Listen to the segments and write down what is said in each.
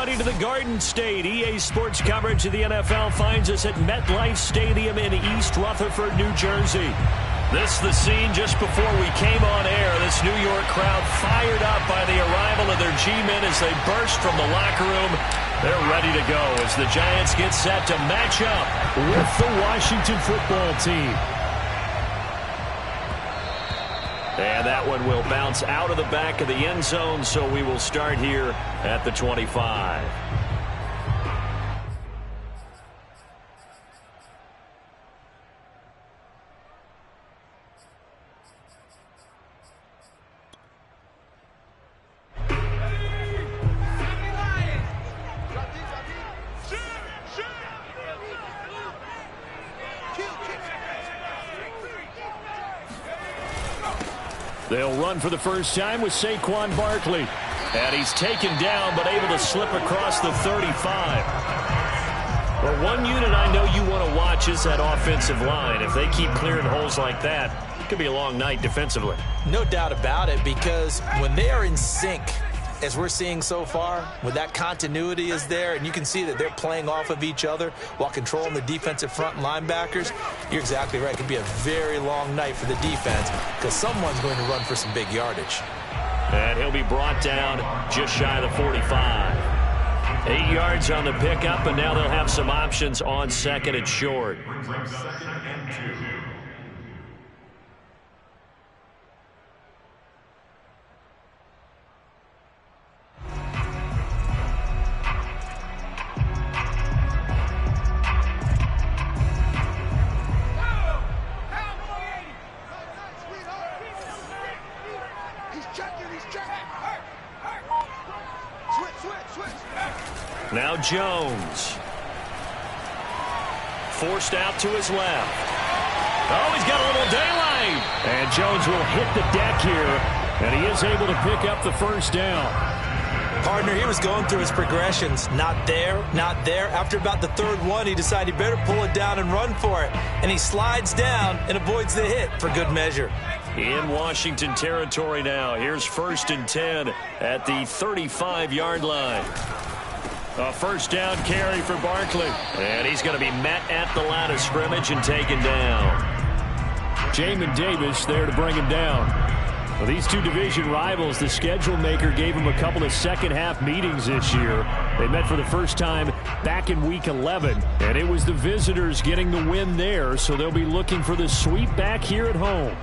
everybody to the Garden State. EA Sports coverage of the NFL finds us at MetLife Stadium in East Rutherford, New Jersey. This is the scene just before we came on air. This New York crowd fired up by the arrival of their G-men as they burst from the locker room. They're ready to go as the Giants get set to match up with the Washington football team. And that one will bounce out of the back of the end zone, so we will start here at the 25. They'll run for the first time with Saquon Barkley. And he's taken down, but able to slip across the 35. Well, one unit I know you want to watch is that offensive line. If they keep clearing holes like that, it could be a long night defensively. No doubt about it, because when they are in sync, as we're seeing so far, when that continuity is there, and you can see that they're playing off of each other while controlling the defensive front linebackers, you're exactly right. It could be a very long night for the defense because someone's going to run for some big yardage. And he'll be brought down just shy of the 45. 8 yards on the pickup, and now they'll have some options on second and short. Now Jones. Forced out to his left. Oh, he's got a little daylight. And Jones will hit the deck here, and he is able to pick up the first down. Partner, he was going through his progressions. Not there, not there. After about the third one, he decided he better pull it down and run for it. And he slides down and avoids the hit for good measure. In Washington territory now. Here's 1st and 10 at the 35-yard line. A first down carry for Barkley. And he's going to be met at the line of scrimmage and taken down. Jamin Davis there to bring him down. Well, these two division rivals, the schedule maker gave them a couple of second-half meetings this year. They met for the first time back in Week 11, and it was the visitors getting the win there, so they'll be looking for the sweep back here at home.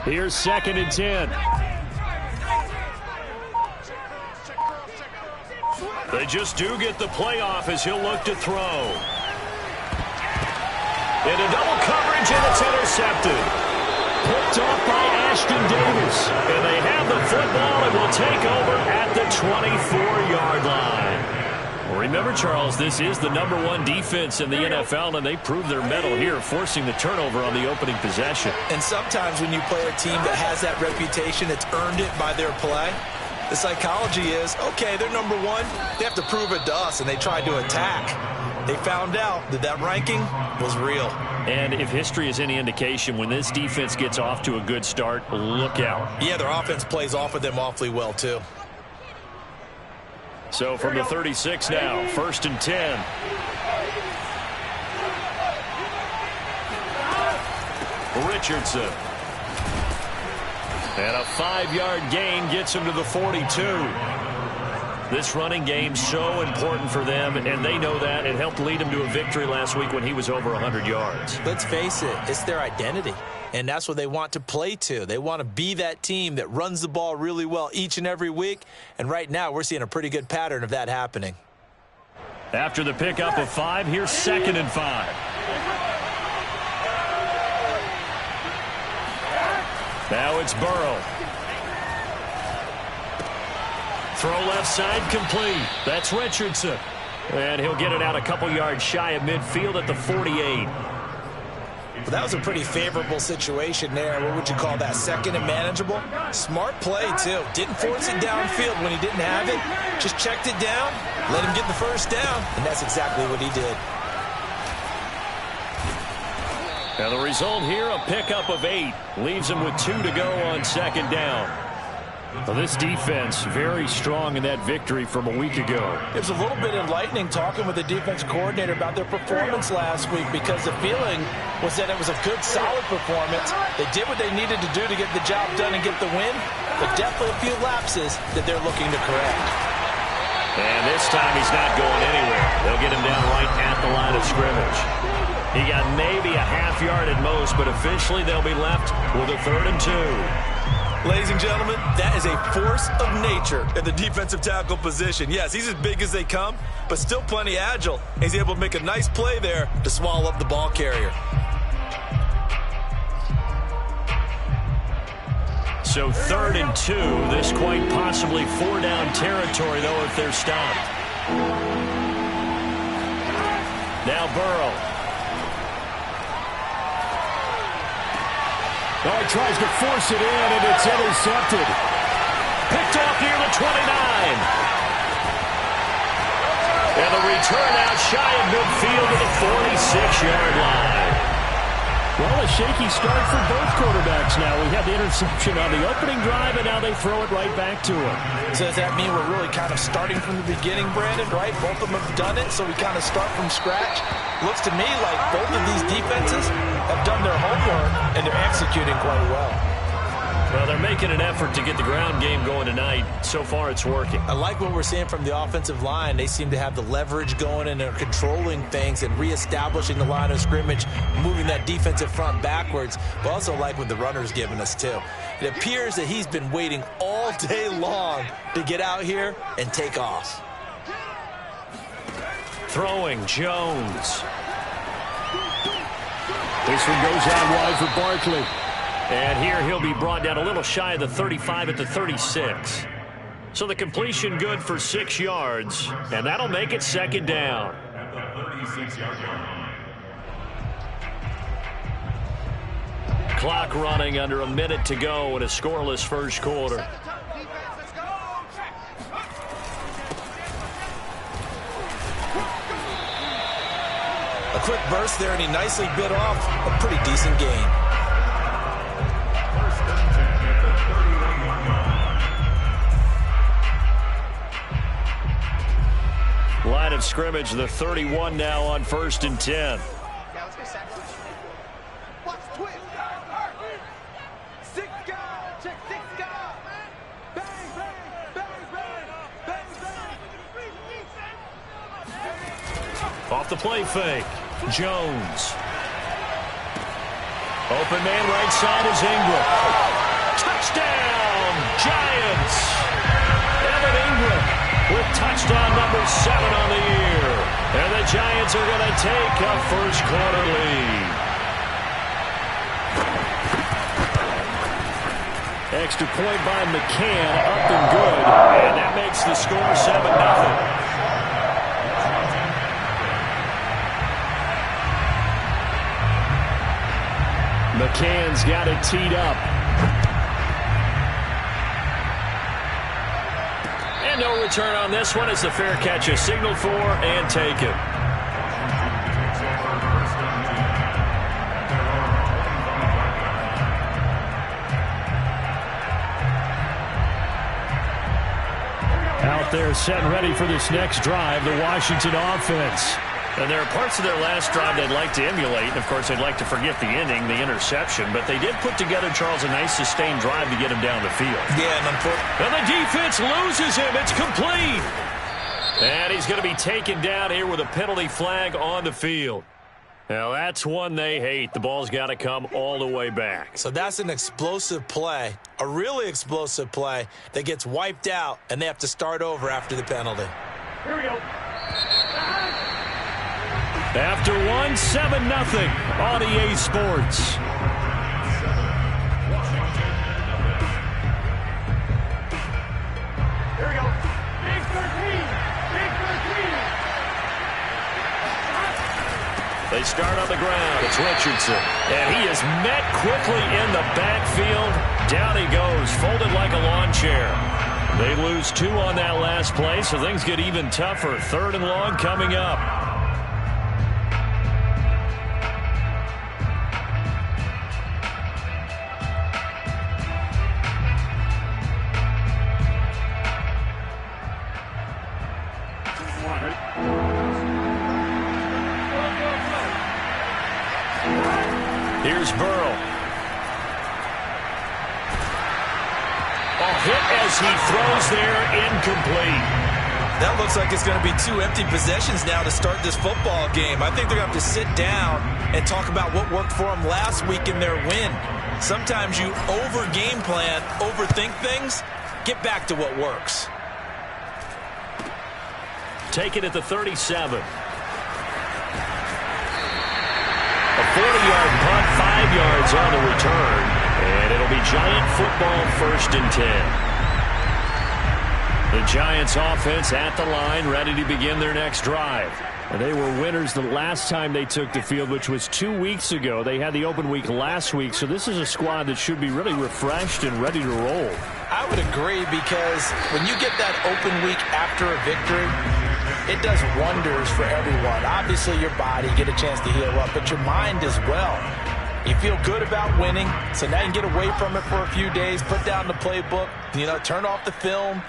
Here's 2nd and 10. They just do get the playoff as he'll look to throw. Into double coverage, and it's intercepted. Picked off by Ashton Davis. And they have the football and will take over at the 24-yard line. Well, remember, Charles, this is the #1 defense in the NFL, and they proved their mettle here, forcing the turnover on the opening possession. And sometimes when you play a team that has that reputation, it's earned it by their play. The psychology is, okay, they're #1. They have to prove it to us, and they tried to attack. They found out that that ranking was real. And if history is any indication, when this defense gets off to a good start, look out. Yeah, their offense plays off of them awfully well, too. So from the 36 now, 1st and 10. Richardson. And a 5-yard gain gets him to the 42. This running game so important for them, and they know that. It helped lead them to a victory last week when he was over 100 yards. Let's face it, it's their identity. And that's what they want to play to. They want to be that team that runs the ball really well each and every week. And right now, we're seeing a pretty good pattern of that happening. After the pickup of 5, here's 2nd and 5. Now it's Burrow. Throw left side complete. That's Richardson. And he'll get it out a couple yards shy of midfield at the 48. Well, that was a pretty favorable situation there. What would you call that? Second and manageable? Smart play, too. Didn't force it downfield when he didn't have it. Just checked it down, let him get the first down, and that's exactly what he did. And the result here, a pickup of 8. Leaves him with 2 to go on second down. Well, this defense very strong in that victory from a week ago. It was a little bit enlightening talking with the defense coordinator about their performance last week, because the feeling was that it was a good, solid performance. They did what they needed to do to get the job done and get the win, but definitely a few lapses that they're looking to correct. And this time he's not going anywhere. They'll get him down right at the line of scrimmage. He got maybe a half yard at most, but officially they'll be left with a 3rd and 2. Ladies and gentlemen, that is a force of nature in the defensive tackle position. Yes, he's as big as they come, but still plenty agile. He's able to make a nice play there to swallow up the ball carrier. So 3rd and 2. This quite possibly 4-down territory, though, if they're stopped. Now Burrow. Oh, he tries to force it in, and it's intercepted. Picked off near the 29. And the return out shy of midfield to the 46-yard line. Well, a shaky start for both quarterbacks now. We had the interception on the opening drive, and now they throw it right back to him. So does that mean we're really kind of starting from the beginning, Brandon, right? Both of them have done it, so we kind of start from scratch. Looks to me like both of these defenses have done their homework, and they're executing quite well. Well, they're making an effort to get the ground game going tonight. So far, it's working. I like what we're seeing from the offensive line. They seem to have the leverage going, and they're controlling things and reestablishing the line of scrimmage, moving that defensive front backwards. But also like what the runner's giving us, too. It appears that he's been waiting all day long to get out here and take off. Throwing, Jones. This one goes out wide for Barkley. And here he'll be brought down a little shy of the 35 at the 36. So the completion good for 6 yards, and that'll make it second down. Clock running under a minute to go in a scoreless first quarter. A quick burst there, and he nicely bit off a pretty decent gain. Line of scrimmage, the 31 now on 1st and 10. Off the play fake, Jones. Open man right side is Ingram. Touchdown, Giants. Evan Ingram with touchdown number 7 on the year. And the Giants are going to take a first quarter lead. Extra point by McCann, up and good. And that makes the score 7-0. McCann's got it teed up. And no return on this one as the fair catch is signaled for and taken. Out there set and ready for this next drive, the Washington offense. And there are parts of their last drive they'd like to emulate. And, of course, they'd like to forget the ending, the interception. But they did put together, Charles, a nice sustained drive to get him down the field. Yeah, and the defense loses him. It's complete. And he's going to be taken down here with a penalty flag on the field. Now, that's one they hate. The ball's got to come all the way back. So that's an explosive play, a really explosive play that gets wiped out, and they have to start over after the penalty. Here we go. After 1-7-0 on EA Sports. Here we go. Big 13. Big 13. They start on the ground. It's Richardson. And he is met quickly in the backfield. Down he goes, folded like a lawn chair. They lose 2 on that last play, so things get even tougher. 3rd and long coming up. Here's Burrow. Hit as he throws there, incomplete. That looks like it's going to be 2 empty possessions now to start this football game. I think they're going to have to sit down and talk about what worked for them last week in their win. Sometimes you over-game plan, overthink things. Get back to what works. Take it at the 37. A 40-yard punt, 5 yards on the return. And it'll be Giant football, 1st and 10. The Giants offense at the line, ready to begin their next drive. And they were winners the last time they took the field, which was 2 weeks ago. They had the open week last week, so this is a squad that should be really refreshed and ready to roll. I would agree, because when you get that open week after a victory, it does wonders for everyone. Obviously, your body, get a chance to heal up, but your mind as well. You feel good about winning, so now you can get away from it for a few days, put down the playbook, turn off the film.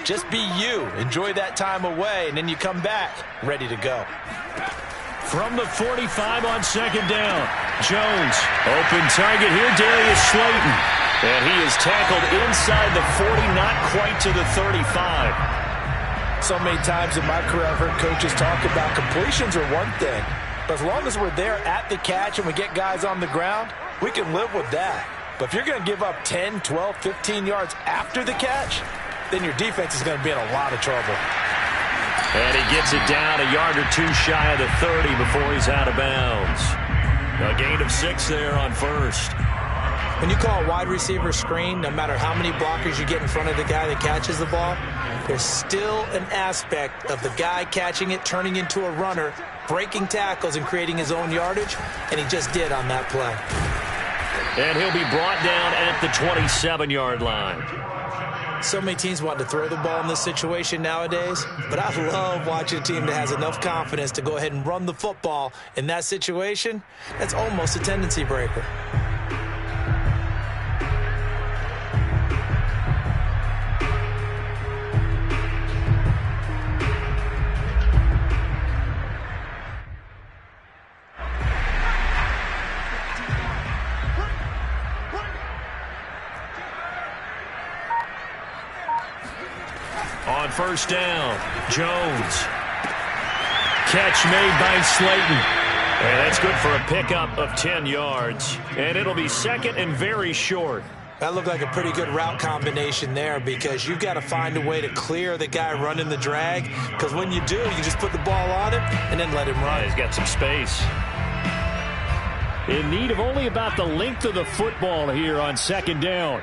Just be you. Enjoy that time away, and then you come back ready to go. From the 45 on 2nd down, Jones. Open target here, Darius Slayton. And he is tackled inside the 40, not quite to the 35. So many times in my career, I've heard coaches talk about completions are one thing. But as long as we're there at the catch and we get guys on the ground, we can live with that. But if you're going to give up 10, 12, 15 yards after the catch, then your defense is going to be in a lot of trouble. And he gets it down a yard or 2 shy of the 30 before he's out of bounds. A gain of 6 there on 1st. When you call a wide receiver screen, no matter how many blockers you get in front of the guy that catches the ball, there's still an aspect of the guy catching it, turning into a runner, breaking tackles and creating his own yardage, and he just did on that play. And he'll be brought down at the 27-yard line. So many teams want to throw the ball in this situation nowadays, but I love watching a team that has enough confidence to go ahead and run the football in that situation. That's almost a tendency breaker. On 1st down, Jones. Catch made by Slayton. And that's good for a pickup of 10 yards. And it'll be 2nd and very short. That looked like a pretty good route combination there, because you've got to find a way to clear the guy running the drag. Because when you do, you just put the ball on him and then let him run. Yeah, he's got some space. In need of only about the length of the football here on 2nd down.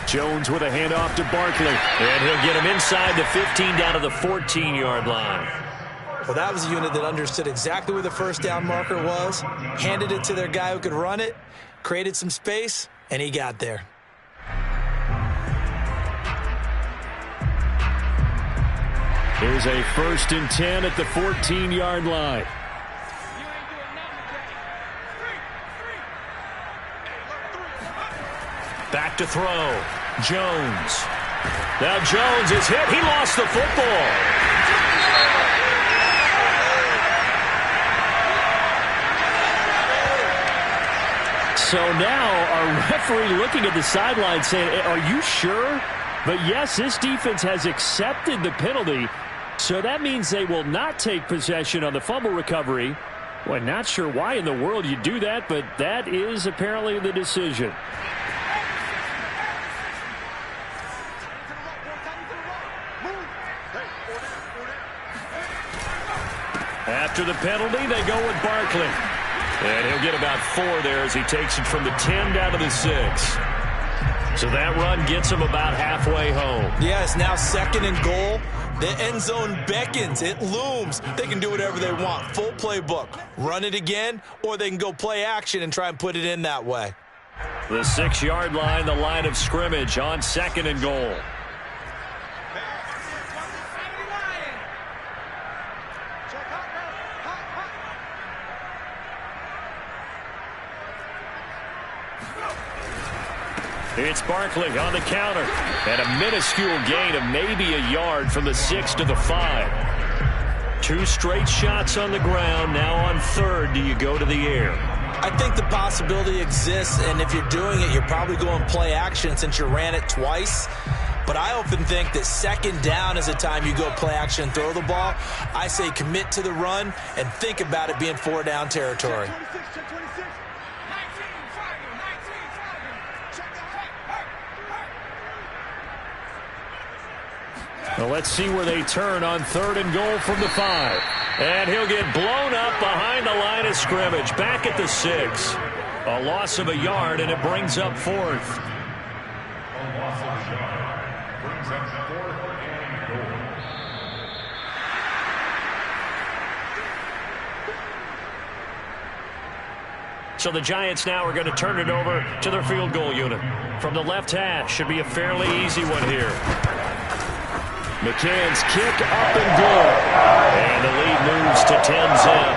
Jones with a handoff to Barkley. And he'll get him inside the 15 down to the 14-yard line. Well, that was a unit that understood exactly where the 1st down marker was, handed it to their guy who could run it, created some space, and he got there. Here's a 1st and 10 at the 14-yard line. Back to throw. Jones. Now Jones is hit. He lost the football. So now our referee looking at the sideline saying, are you sure? But yes, this defense has accepted the penalty. So that means they will not take possession on the fumble recovery. Well, not sure why in the world you do that, but that is apparently the decision. After the penalty, they go with Barkley. And he'll get about 4 there as he takes it from the 10 down to the 6. So that run gets them about halfway home. Yeah, it's now 2nd and goal. The end zone beckons. It looms. They can do whatever they want. Full playbook. Run it again, or they can go play action and try and put it in that way. The 6-yard line, the line of scrimmage on 2nd and goal. It's Barkley on the counter. And a minuscule gain of maybe a yard from the 6 to the 5. 2 straight shots on the ground. Now on 3rd, do you go to the air? I think the possibility exists, and if you're doing it, you're probably going play action since you ran it twice. But I often think that 2nd down is the time you go play action and throw the ball. I say commit to the run and think about it being 4-down territory. Well, let's see where they turn on 3rd and goal from the 5. And he'll get blown up behind the line of scrimmage. Back at the 6. A loss of a yard, and it brings up 4th. A loss of a yard brings up 4th and goal. So the Giants now are going to turn it over to their field goal unit. From the left hash, should be a fairly easy one here. McCann's kick up and good. And the lead moves to 10-zip.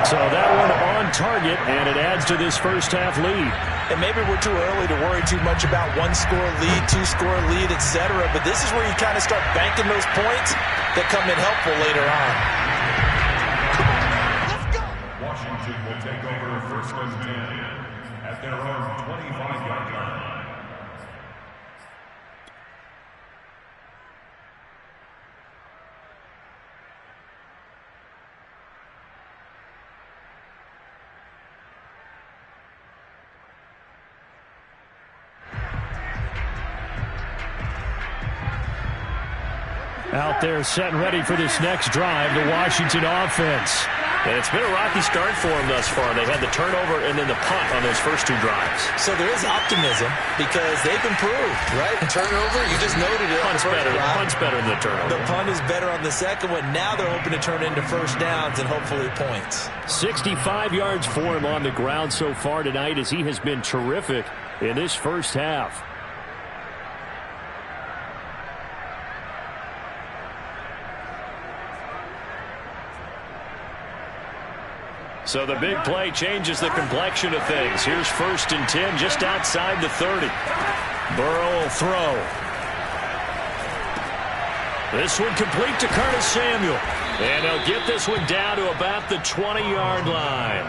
So that one on target, and it adds to this first half lead. And maybe we're too early to worry too much about 1-score lead, 2-score lead, etc. But this is where you kind of start banking those points that come in helpful later on. Washington will take over 1st and 10 at their own 25-yard line. Out there set and ready for this next drive, the Washington offense. And it's been a rocky start for them thus far. They had the turnover and then the punt on those first 2 drives. So there is optimism because they've improved, right? Turnover, you just noted it. Punt's better than the turnover. The punt is better on the second one. Now they're hoping to turn into 1st downs and hopefully points. 65 yards for him on the ground so far tonight as he has been terrific in this first half. So the big play changes the complexion of things. Here's 1st and 10 just outside the 30. Burrow will throw. This one complete to Curtis Samuel. And he'll get this one down to about the 20-yard line.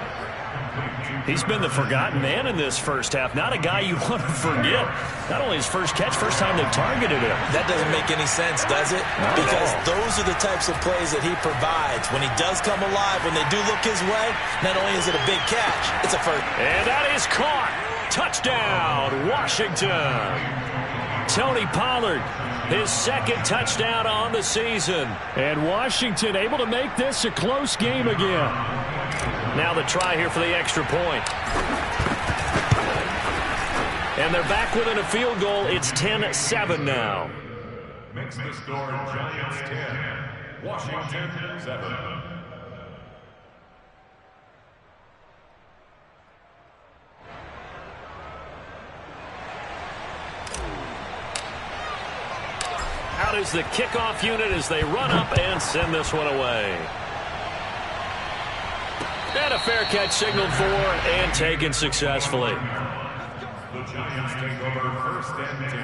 He's been the forgotten man in this first half. Not a guy you want to forget. Not only his first catch, first time they've targeted him. That doesn't make any sense, does it? Because those are the types of plays that he provides. When he does come alive, when they do look his way, not only is it a big catch, it's a first. And that is caught. Touchdown, Washington. Tony Pollard, his 2nd touchdown on the season. And Washington able to make this a close game again. Now the try here for the extra point. And they're back within a field goal. It's 10-7 now. Makes the score Giants 10, Washington 7. Out is the kickoff unit as they run up and send this one away. And a fair catch signaled for and taken successfully. The Giants take over 1st and 10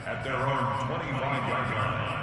at their own 25-yard line.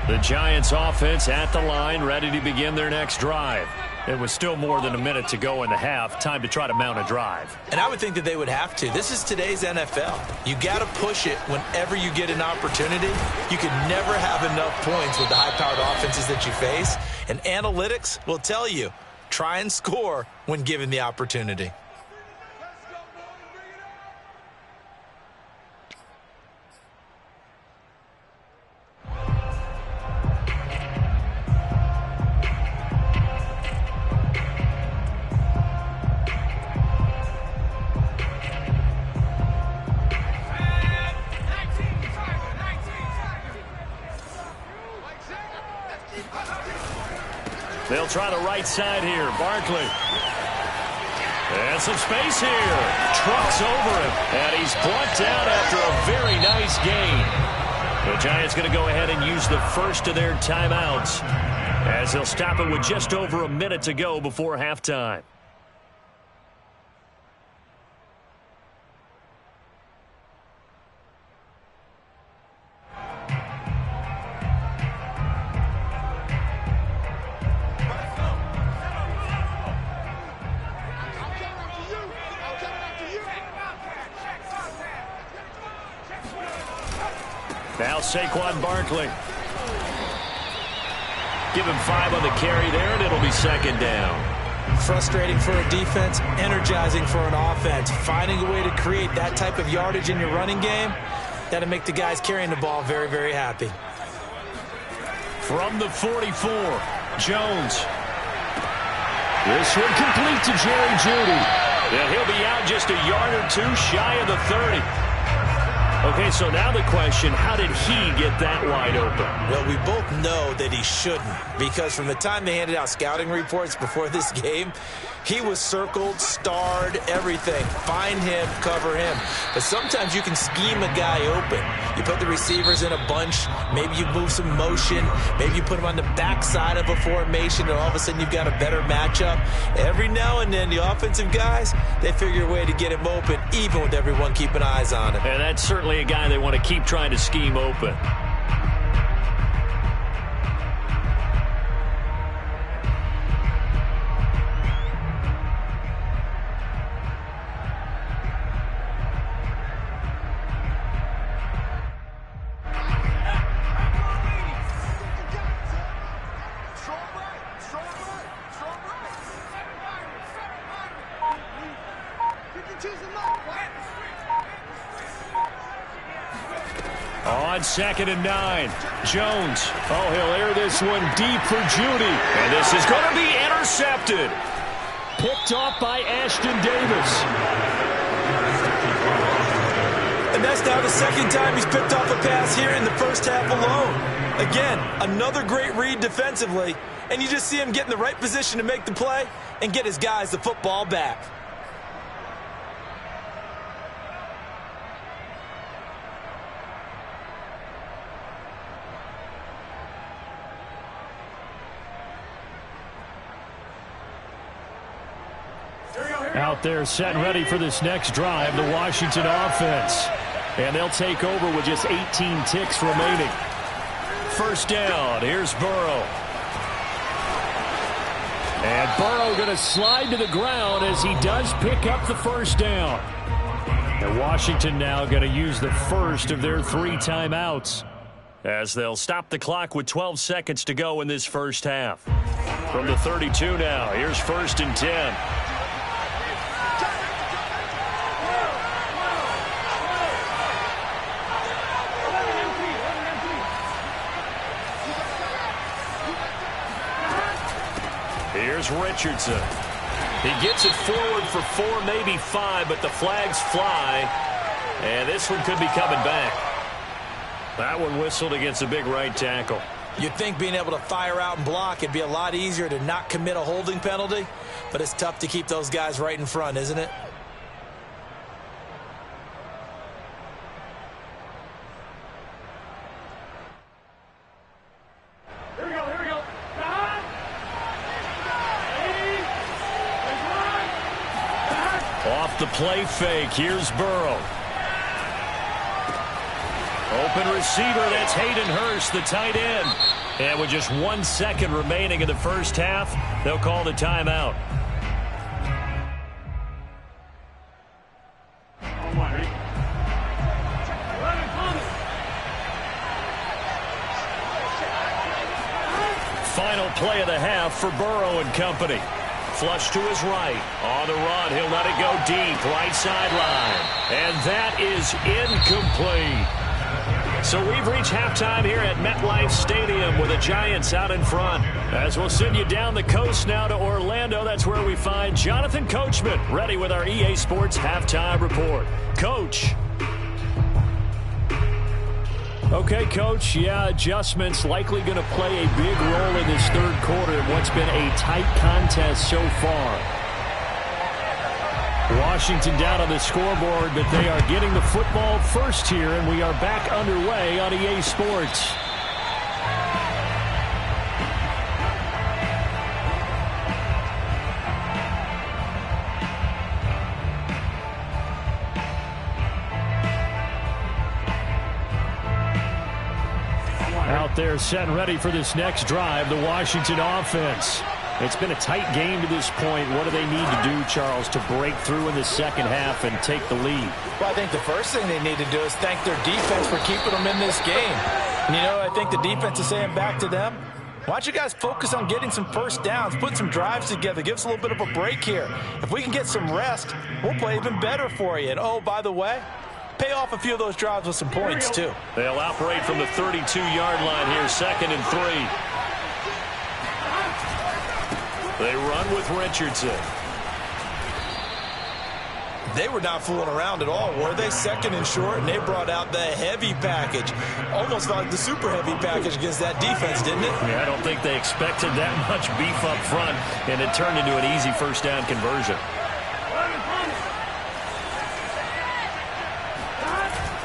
The Giants offense at the line, ready to begin their next drive. It was still more than a minute to go in the half. Time to try to mount a drive. And I would think that they would have to. This is today's NFL. You got to push it whenever you get an opportunity. You can never have enough points with the high-powered offenses that you face. And analytics will tell you, try and score when given the opportunity. They'll try the right side here. Barkley. And some space here. Trucks over him. And he's brought down after a very nice gain. The Giants going to go ahead and use the first of their timeouts as they'll stop it with just over a minute to go before halftime. Now Saquon Barkley. Give him 5 on the carry there, and it'll be second down. Frustrating for a defense, energizing for an offense. Finding a way to create that type of yardage in your running game, that'll make the guys carrying the ball very, very happy. From the 44, Jones. This one complete to Jerry Jeudy. And he'll be out just a yard or two shy of the 30. Okay, so now the question, how did he get that wide open? Well, we both know that he shouldn't, because from the time they handed out scouting reports before this game, he was circled, starred, everything. Find him, cover him. But sometimes you can scheme a guy open. You put the receivers in a bunch. Maybe you move some motion. Maybe you put them on the backside of a formation, and all of a sudden you've got a better matchup. Every now and then, the offensive guys, they figure a way to get him open, even with everyone keeping eyes on him. And that's certainly a guy they want to keep trying to scheme open. On 2nd and 9, Jones. Oh, he'll air this one deep for Jeudy. And this is going to be intercepted. Picked off by Ashton Davis. And that's now the second time he's picked off a pass here in the first half alone. Again, another great read defensively. And you just see him get in the right position to make the play and get his guys the football back. Out there set and ready for this next drive, the Washington offense. And they'll take over with just 18 ticks remaining. First down, here's Burrow. And Burrow going to slide to the ground as he does pick up the first down. And Washington now going to use the first of their 3 timeouts, as they'll stop the clock with 12 seconds to go in this first half. From the 32 now, here's 1st and 10. Here's Richardson. He gets it forward for 4, maybe 5, but the flags fly. And this one could be coming back. That one whistled against a big right tackle. You'd think being able to fire out and block, it'd be a lot easier to not commit a holding penalty. But it's tough to keep those guys right in front, isn't it? Off the play fake, here's Burrow. Open receiver, that's Hayden Hurst, the tight end. And with just 1 second remaining in the first half, they'll call the timeout. Final play of the half for Burrow and company. Flush to his right. On the run, he'll let it go deep. Right sideline. And that is incomplete. So we've reached halftime here at MetLife Stadium with the Giants out in front. As we'll send you down the coast now to Orlando, that's where we find Jonathan Coachman ready with our EA Sports halftime report. Coach. Okay, Coach, yeah, adjustments likely going to play a big role in this third quarter in what's been a tight contest so far. Washington down on the scoreboard, but they are getting the football first here, and we are back underway on EA Sports. Out there set and ready for this next drive, the Washington offense. It's been a tight game to this point. What do they need to do, Charles, to break through in the second half and take the lead? Well, I think the first thing they need to do is thank their defense for keeping them in this game. And, you know, I think the defense is saying back to them, why don't you guys focus on getting some first downs, put some drives together, give us a little bit of a break here. If we can get some rest, we'll play even better for you. And, oh, by the way, pay off a few of those drives with some points, too. They'll operate from the 32-yard line here, 2nd and 3. They run with Richardson. They were not fooling around at all, were they? 2nd and short, and they brought out the heavy package. Almost like the super heavy package against that defense, didn't it? Yeah, I don't think they expected that much beef up front, and it turned into an easy first down conversion.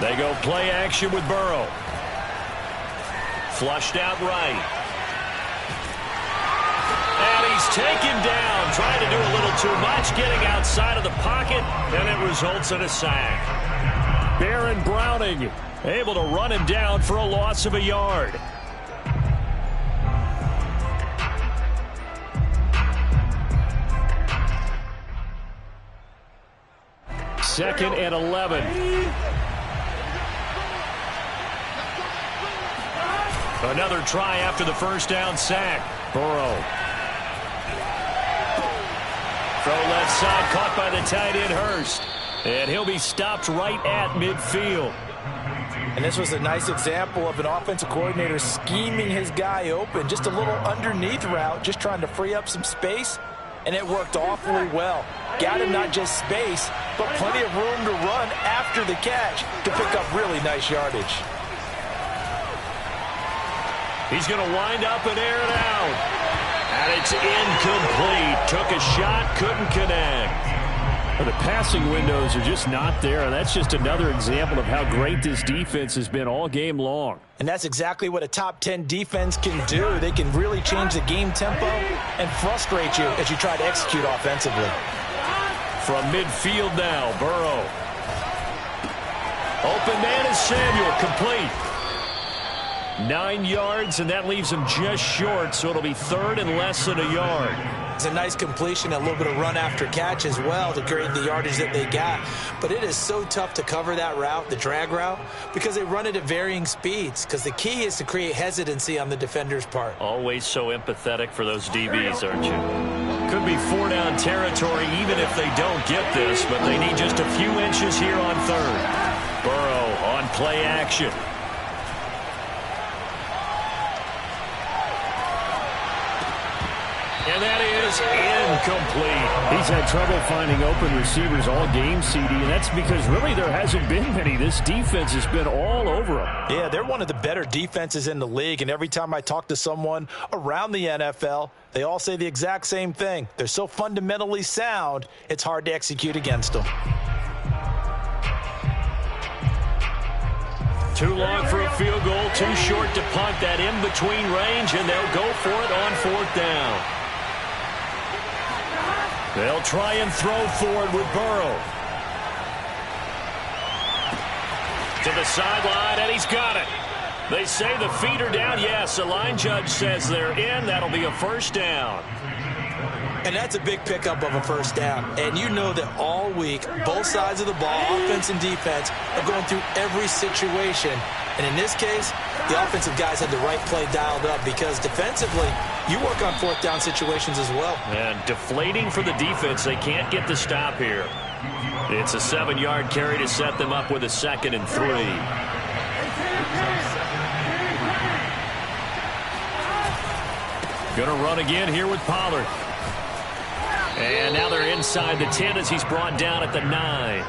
They go play action with Burrow. Flushed out right. And he's taken down, trying to do a little too much, getting outside of the pocket, and it results in a sack. Baron Browning able to run him down for a loss of a yard. Second and 11. Another try after the first down sack. Burrow. Throw left side, caught by the tight end Hurst. And he'll be stopped right at midfield. And this was a nice example of an offensive coordinator scheming his guy open. Just a little underneath route, just trying to free up some space. And it worked awfully well. Got him not just space, but plenty of room to run after the catch to pick up really nice yardage. He's going to wind up and air it out. And it's incomplete. Took a shot, couldn't connect. Well, the passing windows are just not there. And that's just another example of how great this defense has been all game long. And that's exactly what a top 10 defense can do. They can really change the game tempo and frustrate you as you try to execute offensively. From midfield now, Burrow. Open man is Samuel, complete. 9 yards, and that leaves him just short, so it'll be 3rd and less than a yard. It's a nice completion, a little bit of run after catch as well to create the yardage that they got. But it is so tough to cover that route, the drag route, because they run it at varying speeds, because the key is to create hesitancy on the defender's part. Always so empathetic for those DBs, aren't you? Could be 4-down territory even if they don't get this, but they need just a few inches here on 3rd. Burrow on play action. And that is incomplete. He's had trouble finding open receivers all game, CD, and that's because really there hasn't been many. This defense has been all over them. Yeah, they're one of the better defenses in the league, and every time I talk to someone around the NFL, they all say the exact same thing. They're so fundamentally sound, it's hard to execute against them. Too long for a field goal, too short to punt. That in-between range, and they'll go for it on 4th down. They'll try and throw forward with Burrow. To the sideline, and he's got it. They say the feet are down. Yes, the line judge says they're in. That'll be a first down. And that's a big pickup of a first down. And you know that all week, both sides of the ball, offense and defense, are going through every situation. And in this case, the offensive guys had the right play dialed up because defensively, you work on fourth down situations as well. And deflating for the defense. They can't get the stop here. It's a 7-yard carry to set them up with a 2nd and 3. Going to run again here with Pollard. And now they're inside the 10 as he's brought down at the 9.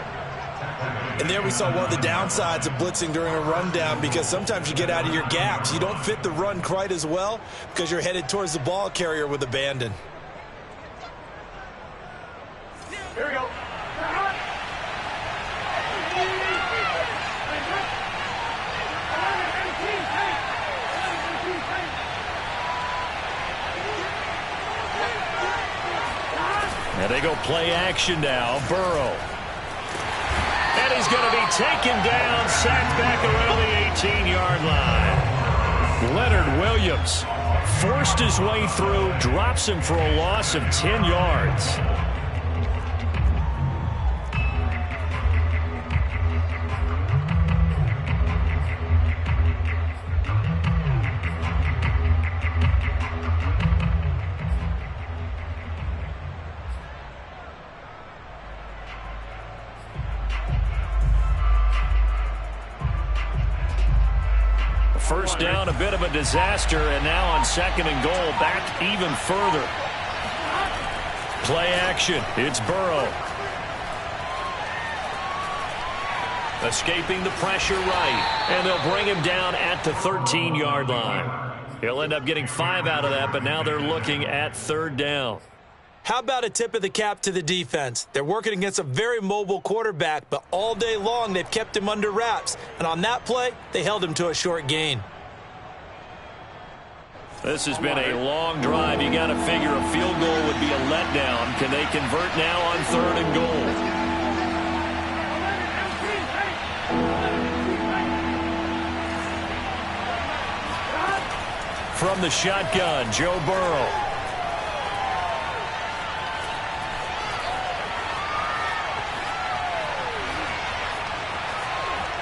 And there we saw one of the downsides of blitzing during a rundown because sometimes you get out of your gaps. You don't fit the run quite as well because you're headed towards the ball carrier with abandon. Here we go. And they go play action now. Burrow. And he's going to be taken down, sacked back around the 18-yard line. Leonard Williams forced his way through, drops him for a loss of 10 yards. First down, a bit of a disaster, and now on 2nd and goal, back even further. Play action. It's Burrow. Escaping the pressure right, and they'll bring him down at the 13-yard line. He'll end up getting 5 out of that, but now they're looking at 3rd down. How about a tip of the cap to the defense? They're working against a very mobile quarterback, but all day long they've kept him under wraps. And on that play, they held him to a short gain. This has been a long drive. You got to figure a field goal would be a letdown. Can they convert now on 3rd and goal? From the shotgun, Joe Burrow.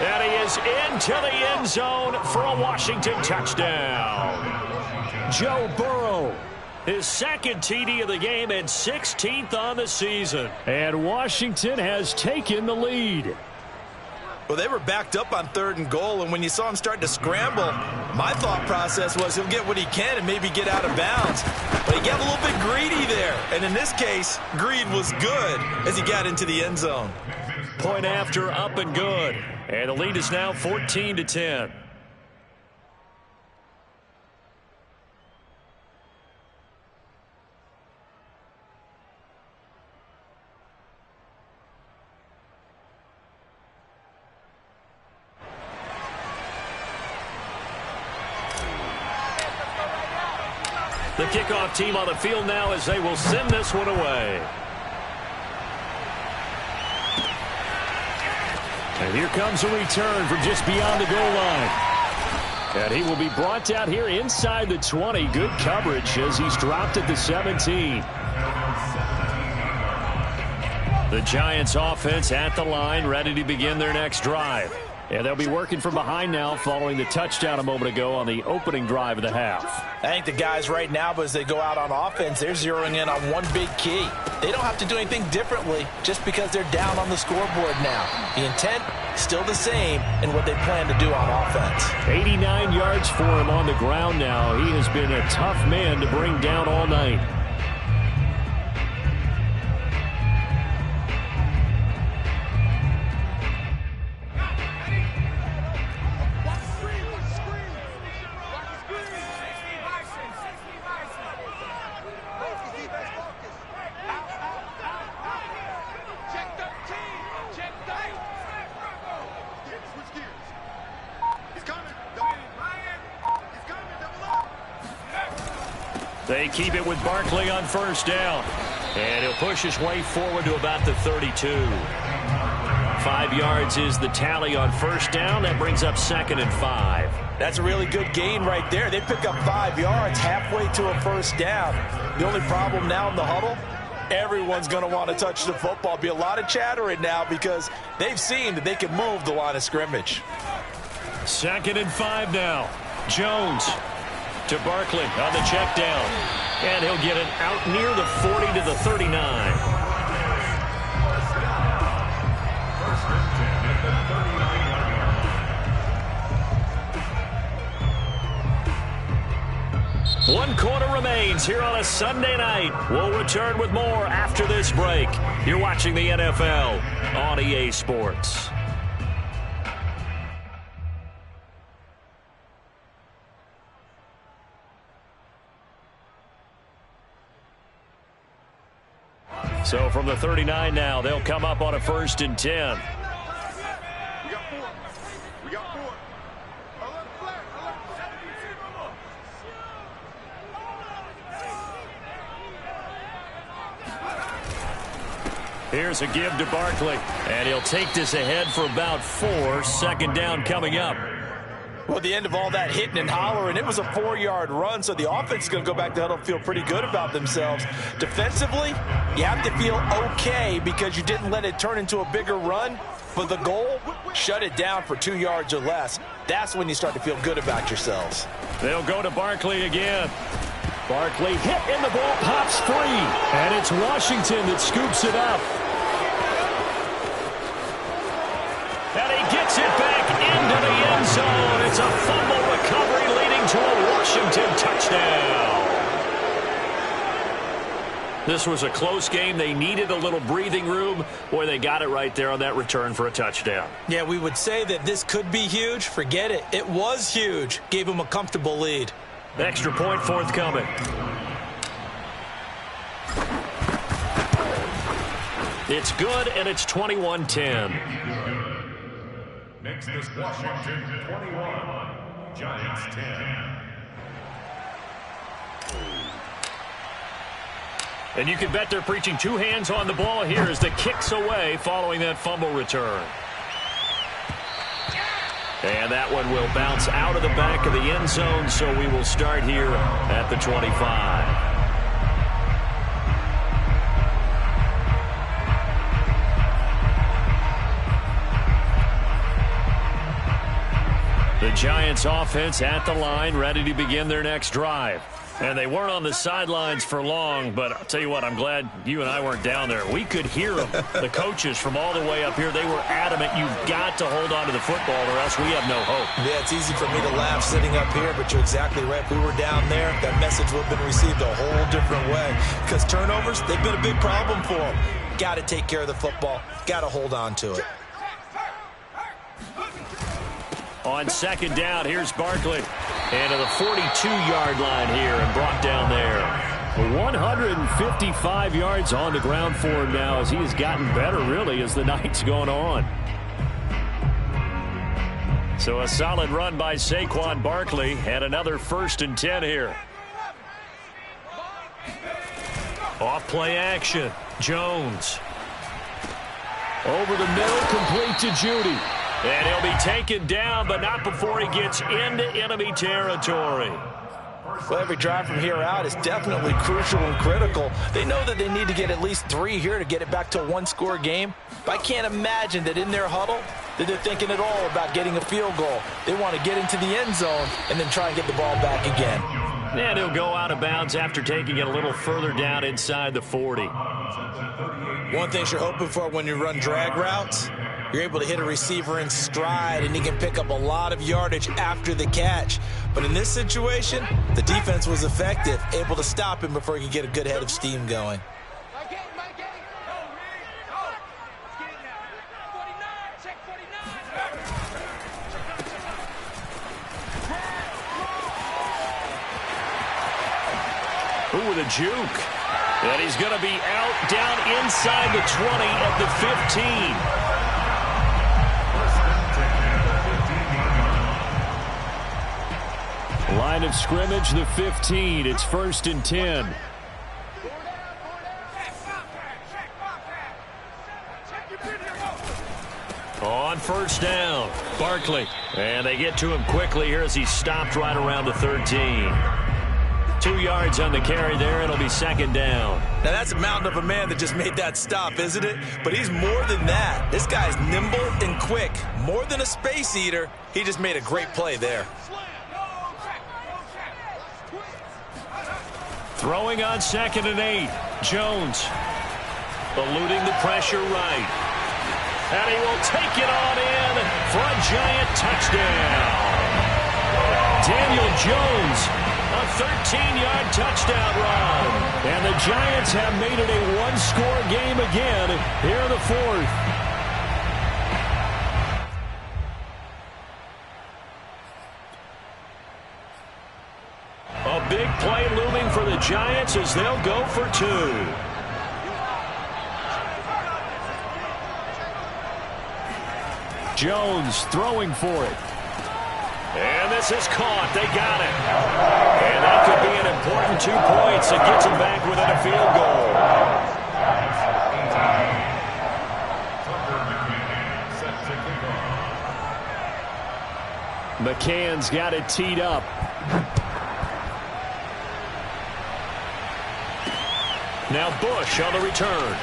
And he is into the end zone for a Washington touchdown. Joe Burrow, his 2nd TD of the game and 16th on the season. And Washington has taken the lead. Well, they were backed up on 3rd and goal, and when you saw him start to scramble, my thought process was he'll get what he can and maybe get out of bounds. But he got a little bit greedy there, and in this case, greed was good as he got into the end zone. Point after, up and good. And the lead is now 14-10. The kickoff team on the field now as they will send this one away. And here comes a return from just beyond the goal line. And he will be brought down here inside the 20. Good coverage as he's dropped at the 17. The Giants offense at the line, ready to begin their next drive. And they'll be working from behind now following the touchdown a moment ago on the opening drive of the half. I think the guys right now, as they go out on offense, they're zeroing in on one big key. They don't have to do anything differently just because they're down on the scoreboard now. The intent still the same in what they plan to do on offense. 89 yards for him on the ground now. He has been a tough man to bring down all night. They keep it with Barkley on 1st down. And he'll push his way forward to about the 32. 5 yards is the tally on 1st down. That brings up 2nd and 5. That's a really good gain right there. They pick up 5 yards halfway to a first down. The only problem now in the huddle, everyone's going to want to touch the football. Be a lot of chattering now because they've seen that they can move the line of scrimmage. 2nd and 5 now. Jones to Barkley on the check down. And he'll get it out near the 40 to the 39. One quarter remains here on a Sunday night. We'll return with more after this break. You're watching the NFL on EA Sports. So from the 39 now, they'll come up on a 1st and 10. Here's a give to Barkley, and he'll take this ahead for about 4. 2nd down coming up. Well, the end of all that hitting and hollering, it was a 4-yard run, so the offense is going to go back to huddle and feel pretty good about themselves. Defensively, you have to feel okay because you didn't let it turn into a bigger run, but the goal, shut it down for 2 yards or less. That's when you start to feel good about yourselves. They'll go to Barkley again. Barkley hit and the ball pops free, and it's Washington that scoops it up. And he gets it back into the end zone. It's a fumble recovery leading to a Washington touchdown. This was a close game. They needed a little breathing room. Boy, they got it right there on that return for a touchdown. Yeah, we would say that this could be huge. Forget it. It was huge. Gave them a comfortable lead. Extra point forthcoming. It's good, and it's 21-10. Next is Washington 21, Giants 10. And you can bet they're preaching 2 hands on the ball here as the kick's away following that fumble return. And that one will bounce out of the back of the end zone, so we will start here at the 25. The Giants offense at the line, ready to begin their next drive. And they weren't on the sidelines for long, but I'll tell you what, I'm glad you and I weren't down there. We could hear them. The coaches from all the way up here, they were adamant, you've got to hold on to the football or else we have no hope. Yeah, it's easy for me to laugh sitting up here, but you're exactly right. If we were down there, that message would have been received a whole different way. Because turnovers, they've been a big problem for them. Got to take care of the football. Got to hold on to it. On 2nd down, here's Barkley. And to the 42-yard line here and brought down there. 155 yards on the ground for him now as he has gotten better, really, as the night's gone on. So a solid run by Saquon Barkley and another 1st and 10 here. Off play action. Jones. Over the middle, complete to Judy. And he'll be taken down, but not before he gets into enemy territory. Well, every drive from here out is definitely crucial and critical. They know that they need to get at least 3 here to get it back to a 1-score game. But I can't imagine that in their huddle that they're thinking at all about getting a field goal. They want to get into the end zone and then try and get the ball back again. And he'll go out of bounds after taking it a little further down inside the 40. One thing you're hoping for when you run drag routes, you're able to hit a receiver in stride, and he can pick up a lot of yardage after the catch. But in this situation, the defense was effective, able to stop him before he could get a good head of steam going. Ooh, with a juke. And he's going to be out down inside the 20 at the 15. Line of scrimmage, the 15. It's 1st and 10. On first down, Barkley. And they get to him quickly here as he stopped right around the 13. 2 yards on the carry there. It'll be second down. Now, that's a mountain of a man that just made that stop, isn't it? But he's more than that. This guy's nimble and quick. More than a space eater. He just made a great play there. Throwing on 2nd and 8. Jones eluding the pressure right. And he will take it on in for a giant touchdown. Daniel Jones, a 13-yard touchdown run. And the Giants have made it a one-score game again here in the 4th. A big play looming for the Giants as they'll go for 2. Jones throwing for it. And this is caught. They got it. And that could be an important 2 points. It gets them back within a field goal. McCann's got it teed up. Now Bush on the return.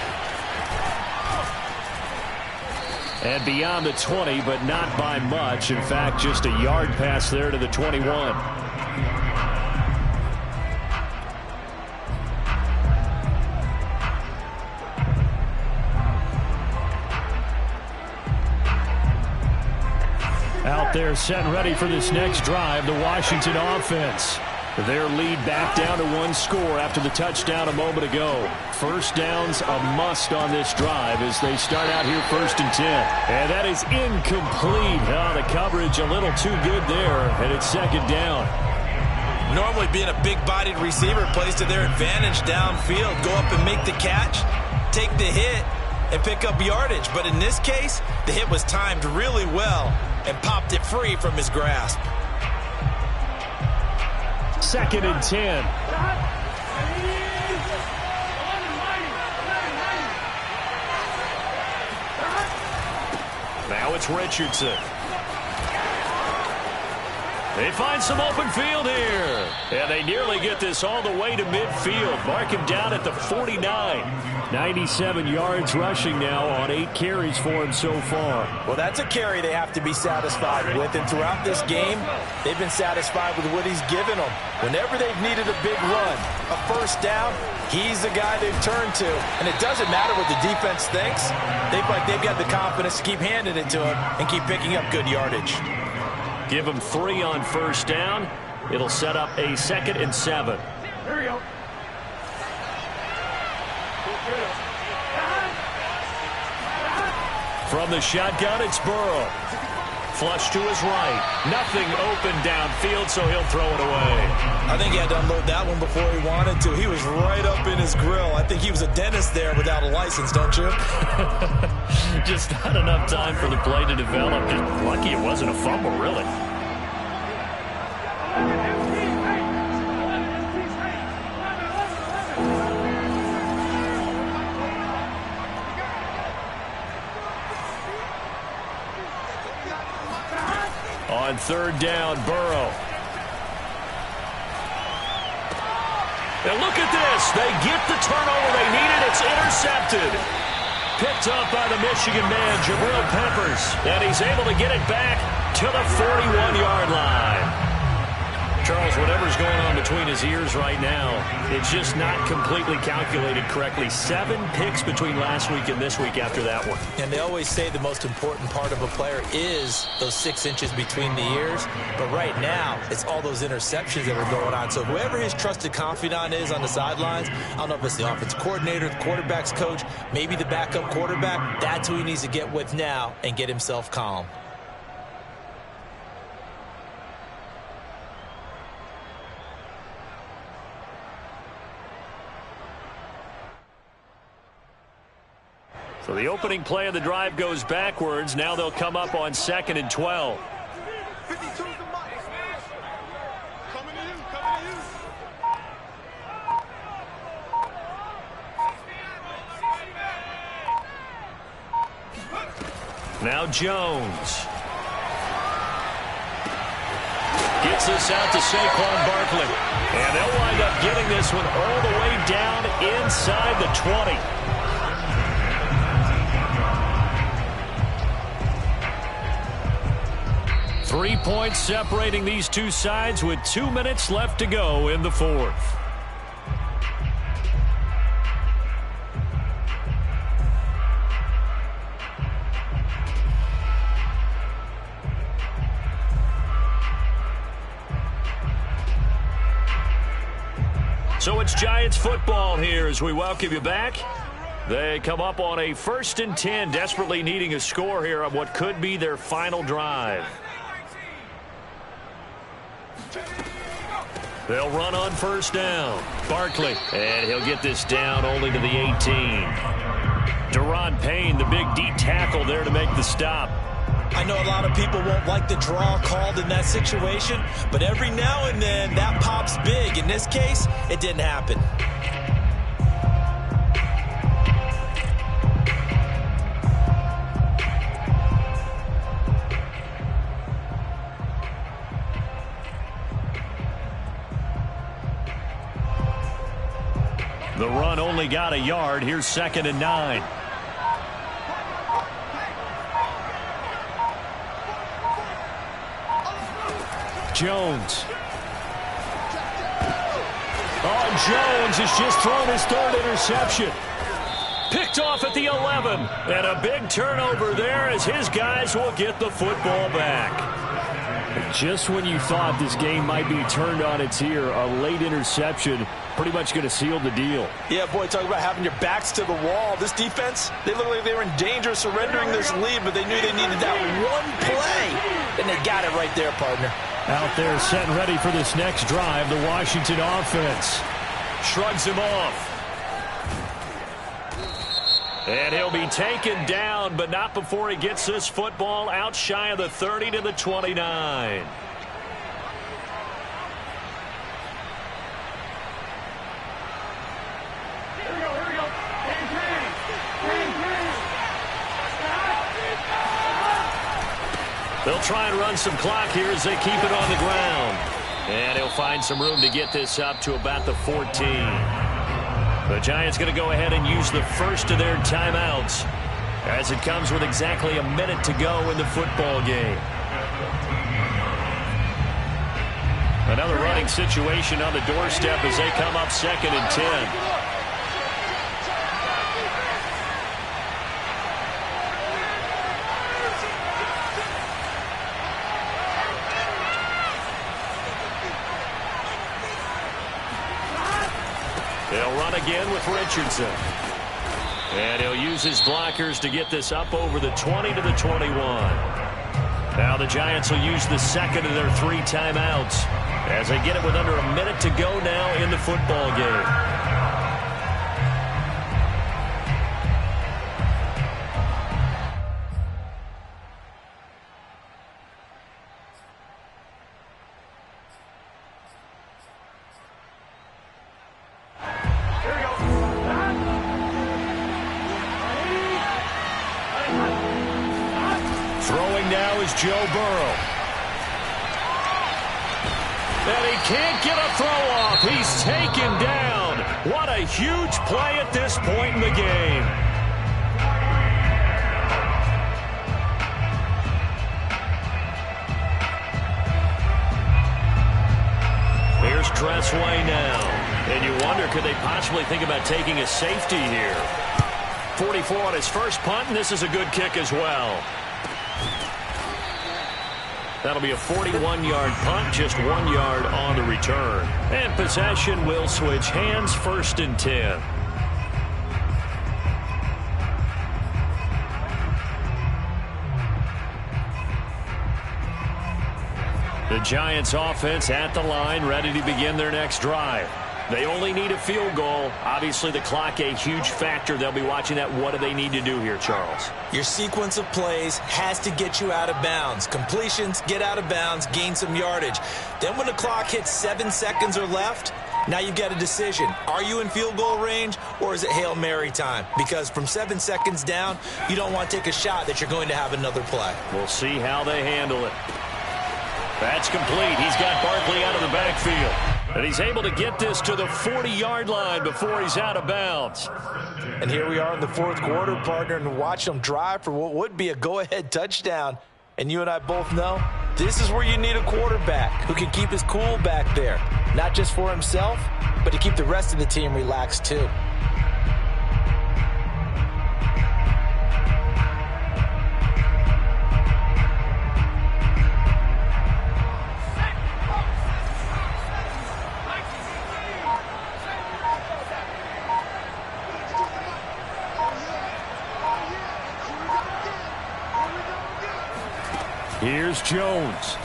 And beyond the 20, but not by much. In fact, just a yard pass there to the 21. Out there set and ready for this next drive, the Washington offense. Their lead back down to 1 score after the touchdown a moment ago. First down's a must on this drive as they start out here 1st and 10. And that is incomplete. Oh, the coverage a little too good there, and it's 2nd down. Normally being a big-bodied receiver plays to their advantage downfield. Go up and make the catch, take the hit, and pick up yardage. But in this case, the hit was timed really well and popped it free from his grasp. 2nd and 10. Now it's Richardson. They find some open field here. And they nearly get this all the way to midfield. Mark him down at the 49. 97 yards rushing now on 8 carries for him so far. Well, that's a carry they have to be satisfied with. And throughout this game, they've been satisfied with what he's given them. Whenever they've needed a big run, a first down, he's the guy they've turned to. And it doesn't matter what the defense thinks. They've got the confidence to keep handing it to him and keep picking up good yardage. Give him 3 on first down. It'll set up a 2nd and 7. There we go. From the shotgun, it's Burrow. Flush to his right. Nothing open downfield, so he'll throw it away. I think he had to unload that one before he wanted to. He was right up in his grill. I think he was a dentist there without a license, don't you? Just not enough time for the play to develop. Just lucky it wasn't a fumble, really. On 3rd down, Burrow. And look at this. They get the turnover they needed. It's intercepted. Picked up by the Michigan man, Jabril Peppers. And he's able to get it back to the 41-yard line. Charles, whatever's going on between his ears right now, it's just not completely calculated correctly. 7 picks between last week and this week after that one. And they always say the most important part of a player is those 6 inches between the ears. But right now, it's all those interceptions that are going on. So whoever his trusted confidant is on the sidelines, I don't know if it's the offense coordinator, the quarterback's coach, maybe the backup quarterback, that's who he needs to get with now and get himself calm. So the opening play of the drive goes backwards. Now they'll come up on 2nd and 12. Now Jones. Gets this out to Saquon Barkley. And they'll wind up getting this one all the way down inside the 20. Three points separating these two sides with 2 minutes left to go in the fourth. So it's Giants football here as we welcome you back. They come up on a 1st and 10, desperately needing a score here on what could be their final drive. They'll run on 1st down. Barkley, and he'll get this down only to the 18. Deron Payne, the big D tackle there to make the stop. I know a lot of people won't like the draw called in that situation, but every now and then that pops big. In this case, it didn't happen. The run only got a yard. Here's 2nd and 9. Jones. Oh, Jones has just thrown his 3rd interception. Picked off at the 11. And a big turnover there as his guys will get the football back. Just when you thought this game might be turned on its ear, a late interception pretty much going to seal the deal. Yeah, boy, talk about having your backs to the wall. This defense, they look like they were in danger of surrendering this lead, but they knew they needed that one play, and they got it right there, partner. Out there set and ready for this next drive, the Washington offense. Shrugs him off. And he'll be taken down, but not before he gets this football out shy of the 30 to the 29. They'll try and run some clock here as they keep it on the ground. And he'll find some room to get this up to about the 14. The Giants going to go ahead and use the first of their timeouts as it comes with exactly a minute to go in the football game. Another running situation on the doorstep as they come up 2nd and 10. They'll run again with Richardson. And he'll use his blockers to get this up over the 20 to the 21. Now the Giants will use the 2nd of their 3 timeouts as they get it with under a minute to go now in the football game. Joe Burrow. And he can't get a throw off. He's taken down. What a huge play at this point in the game. Here's Dressway now. And you wonder, could they possibly think about taking a safety here? 44 on his first punt, and this is a good kick as well. That'll be a 41-yard punt, just 1 yard on the return. And possession will switch hands, 1st and 10. The Giants offense at the line, ready to begin their next drive. They only need a field goal. Obviously, the clock a huge factor. They'll be watching that. What do they need to do here, Charles? Your sequence of plays has to get you out of bounds. Completions, get out of bounds, gain some yardage. Then when the clock hits 7 seconds or left, Now you've got a decision. Are you in field goal range, or is it Hail Mary time? Because from 7 seconds down, you don't want to take a shot that you're going to have another play. We'll see how they handle it. That's complete. He's got Barkley out of the backfield. And he's able to get this to the 40-yard line before he's out of bounds. And here we are in the fourth quarter, partner, and watch them drive for what would be a go-ahead touchdown. And you and I both know this is where you need a quarterback who can keep his cool back there. Not just for himself, but to keep the rest of the team relaxed too. Here's Jones.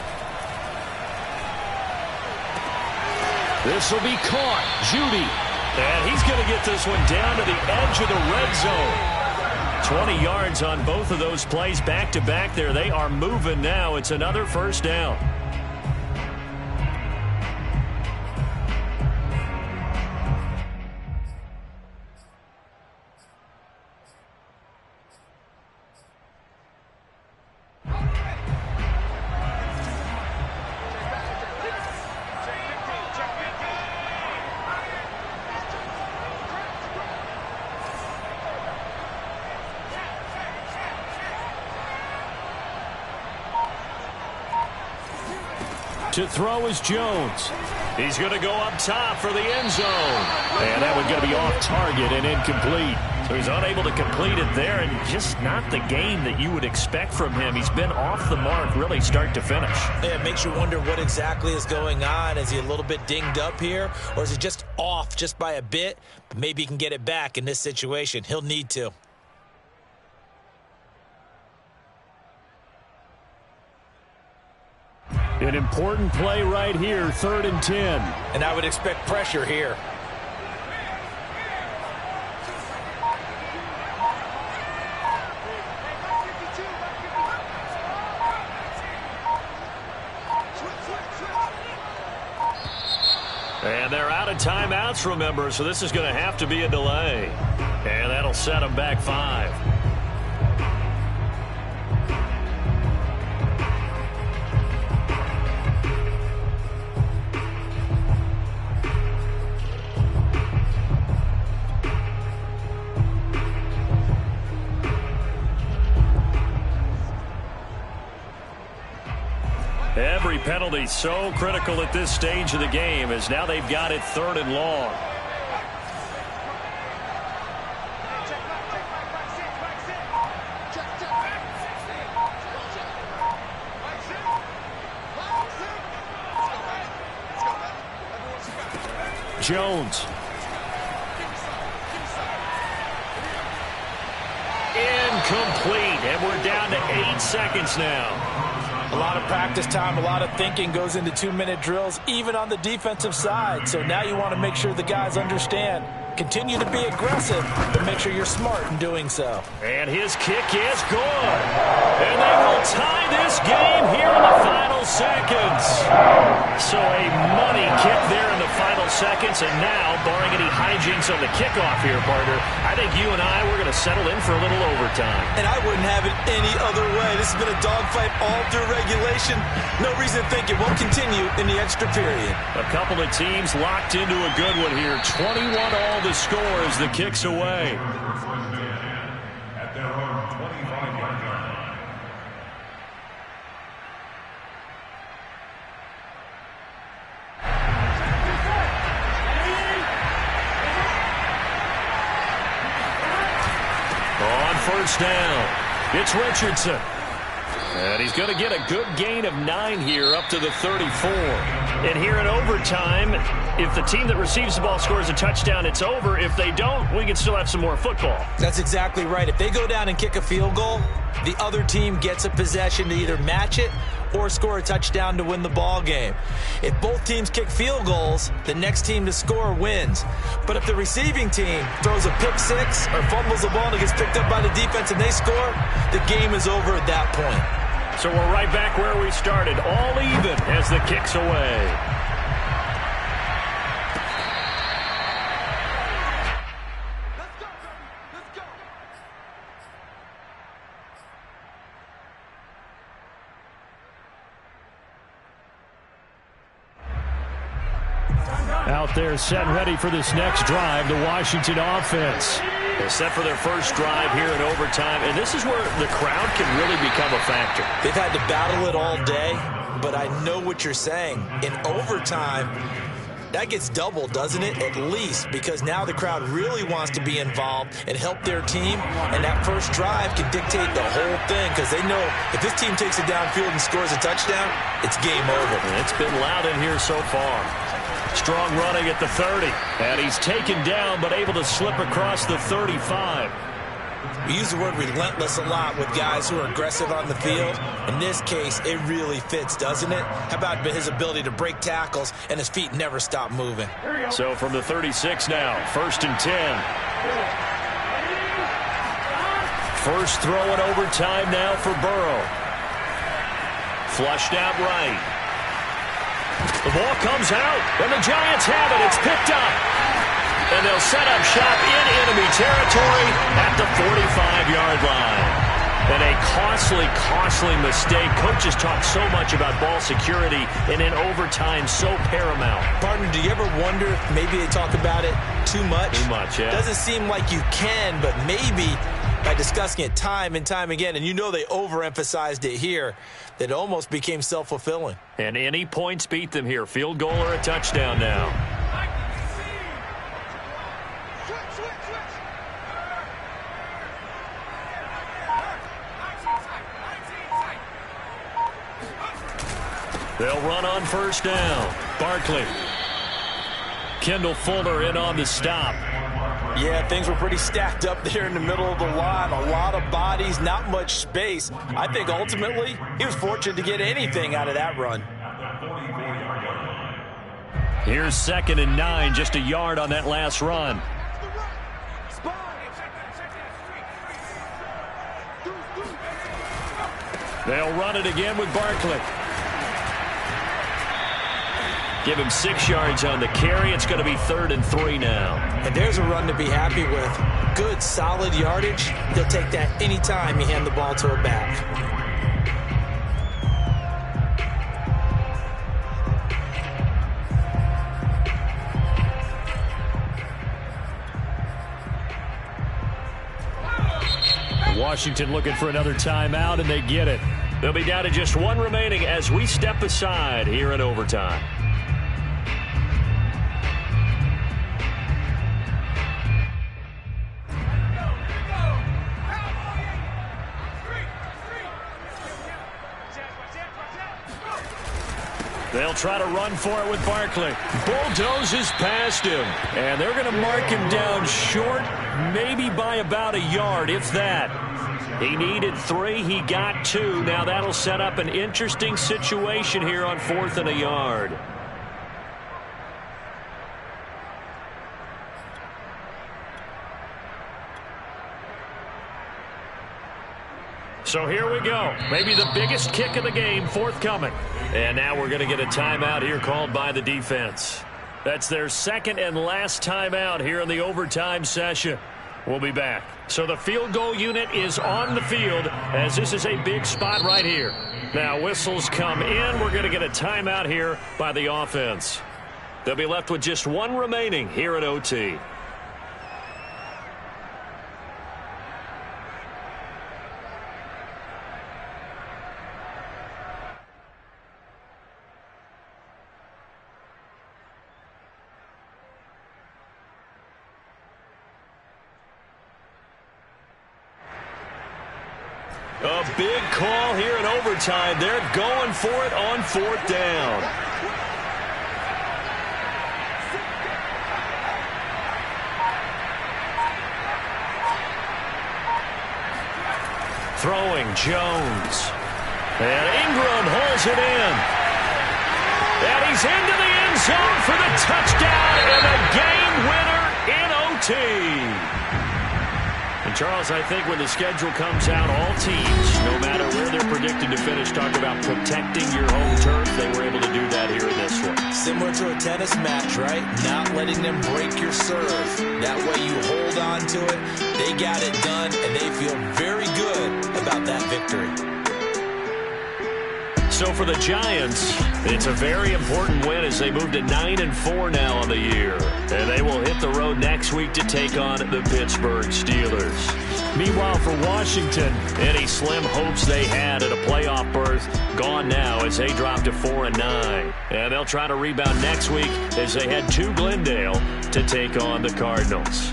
This will be caught. Judy. And he's going to get this one down to the edge of the red zone. 20 yards on both of those plays back-to-back there. They are moving now. It's another first down. To throw is Jones. He's going to go up top for the end zone. And that one's going to be off target and incomplete. So he's unable to complete it there, and just not the game that you would expect from him. He's been off the mark really start to finish. Yeah, it makes you wonder what exactly is going on. Is he a little bit dinged up here, or is he just off just by a bit? But maybe he can get it back in this situation. He'll need to. An important play right here, 3rd and 10. And I would expect pressure here. And they're out of timeouts, remember, so this is going to have to be a delay. And that'll set them back 5. Every penalty so critical at this stage of the game, as now they've got it 3rd and long. Jones. Incomplete, and we're down to 8 seconds now. A lot of practice time, a lot of thinking goes into 2-minute drills, even on the defensive side. So now you want to make sure the guys understand. Continue to be aggressive, but make sure you're smart in doing so. And his kick is good. And they will tie this game here in the final seconds. So a money kick there in the final seconds. And now, barring any hijinks on the kickoff here, partner, I think you and I, we're going to settle in for a little overtime. And I wouldn't have it any other way. This has been a dogfight all through regulation. No reason to think it won't continue in the extra period. A couple of teams locked into a good one here. 21 all the score as the kick's away. At their own 25-yard line. On first down, it's Richardson. And he's going to get a good gain of 9 here up to the 34. And here in overtime, if the team that receives the ball scores a touchdown, it's over. If they don't, we can still have some more football. That's exactly right. If they go down and kick a field goal, the other team gets a possession to either match it or score a touchdown to win the ball game. If both teams kick field goals, the next team to score wins. But if the receiving team throws a pick six or fumbles the ball and it gets picked up by the defense and they score, the game is over at that point. So we're right back where we started, all even as the kick's away. Out there set and ready for this next drive, the Washington offense. They're set for their first drive here in overtime, and this is where the crowd can really become a factor. They've had to battle it all day, but I know what you're saying. In overtime, that gets doubled, doesn't it? At least, because now the crowd really wants to be involved and help their team, and that first drive can dictate the whole thing, because they know if this team takes it downfield and scores a touchdown, it's game over. And it's been loud in here so far. Strong running at the 30. And he's taken down, but able to slip across the 35. We use the word relentless a lot with guys who are aggressive on the field. In this case, it really fits, doesn't it? How about his ability to break tackles and his feet never stop moving? So from the 36 now, 1st and 10. First throw in overtime now for Burrow. Flushed out right. The ball comes out, and the Giants have it. It's picked up. And they'll set up shop in enemy territory at the 45-yard line. And a costly mistake. Coaches talk so much about ball security, and in overtime, so paramount. Partner, do you ever wonder if maybe they talk about it too much? Too much, yeah. Doesn't seem like you can, but maybe by discussing it time and time again, and you know they overemphasized it here, that it almost became self-fulfilling. And any points beat them here. Field goal or a touchdown now. They'll run on first down. Barkley. Kendall Fuller in on the stop. Yeah, things were pretty stacked up there in the middle of the line. A lot of bodies, not much space. I think ultimately he was fortunate to get anything out of that run. Here's 2nd and 9, just a yard on that last run. They'll run it again with Barkley. Give him 6 yards on the carry. It's going to be 3rd and 3 now. And there's a run to be happy with. Good, solid yardage. He'll take that anytime you hand the ball to a back. Washington looking for another timeout, and they get it. They'll be down to just 1 remaining as we step aside here in overtime. They'll try to run for it with Barkley. Bulldozes past him. And they're going to mark him down short, maybe by about a yard, if that. He needed 3. He got 2. Now that'll set up an interesting situation here on 4th and a yard. So here we go. Maybe the biggest kick of the game forthcoming. And now we're going to get a timeout here called by the defense. That's their 2nd and last timeout here in the overtime session. We'll be back. So the field goal unit is on the field as this is a big spot right here. Now whistles come in. We're going to get a timeout here by the offense. They'll be left with just 1 remaining here at OT. A big call here in overtime. They're going for it on 4th down. Throwing Jones. And Ingram holds it in. And he's into the end zone for the touchdown and a game winner in OT. And Charles, I think when the schedule comes out, all teams, no matter where they're predicted to finish, talk about protecting your home turf. They were able to do that here in this one. Similar to a tennis match, right? Not letting them break your serve. That way you hold on to it. They got it done, and they feel very good about that victory. So for the Giants, it's a very important win as they move to 9-4 now on the year. And they will hit the road next week to take on the Pittsburgh Steelers. Meanwhile, for Washington, any slim hopes they had at a playoff berth gone now as they drop to 4-9. And they'll try to rebound next week as they head to Glendale to take on the Cardinals.